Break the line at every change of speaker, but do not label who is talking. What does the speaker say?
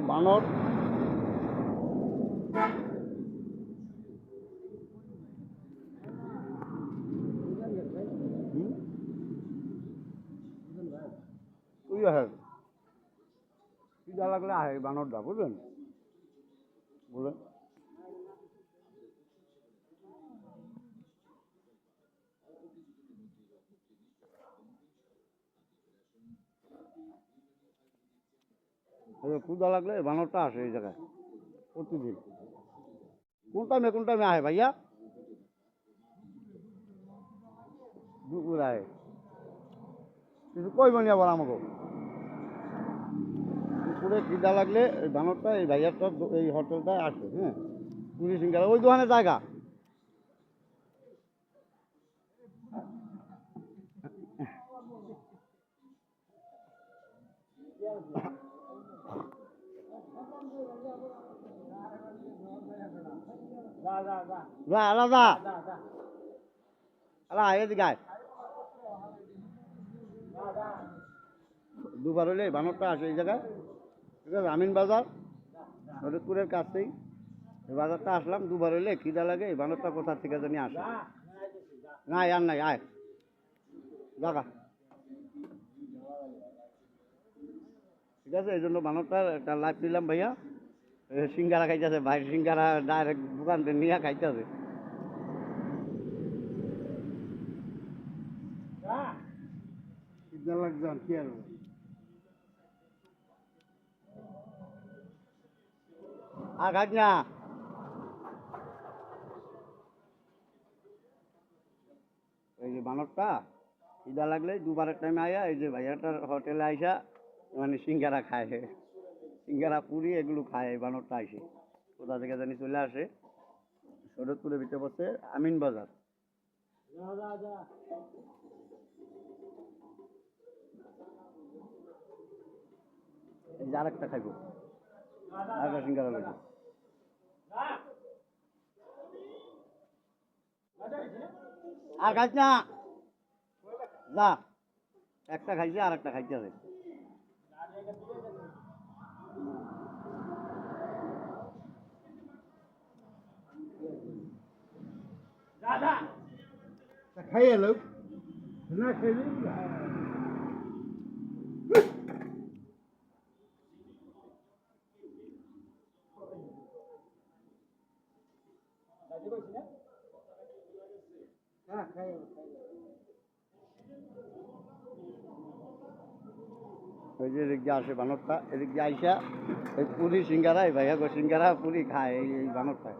বানর তুই আহে খিদা লাগলে আহে বানরটা বুঝলেন বলেন ক্ষুদা লাগলে বানরটা আসে এই জায়গায় প্রতিদিন কোন টাইমে আহে ভাইয়া দুপুর আহে কিছু কইবনি আবার আমাকে দুপুরে খিদা লাগলে এই বানরটা এই ভাইয়ারটা এই হোটেলটায় আসে হ্যাঁ পুরি সিঙ্গারা ওই দোকানে জায়গা যা আলাদা আলা এদিকে আয় দুবার হলে বানরটা আসে এই জায়গায় ঠিক আছে আমিন বাজার শরীরপুরের কাছেই এই বাজারটা আসলাম দুবার হলে খিদা লাগে এই বানরটা কোথা থেকে জানি আসে না আর নাই আয় জাগা ঠিক আছে এই জন্য বানরটা একটা লাইভ নিলাম ভাইয়া সিঙ্গারা খাইতেছে ভাই সিঙ্গারা ডাইরেক্ট দোকান থেকে নিয়ে খাইতেছে খিদা লাগছে কি আর খাস না এই যে বানরটা খিদা লাগলে দুবারের টাইমে আয়া এই যে ভাইয়াটার হোটেলে আইসা মানে সিঙ্গারা খায় সিঙ্গারা পুরি এগুলো খায় এই বানরটা আইসে কোথা থেকে জানি চলে আসে শরৎপুরের ভিতরে পড়ছে আমিন বাজার এই যে আরেকটা খাইব আরেকটা সিঙ্গারা লাগবে আর খাইছ না যা একটা খাইছে আর একটা খাইতে হবে খাইয়ে লোক না খাইলে ওই যে এদিক দিয়ে আসে বানরটা এদিক দিয়ে আইসা এই পুরি সিঙ্গারা এই ভাইয়া সিঙ্গারা পুরি খায় এই বানরটা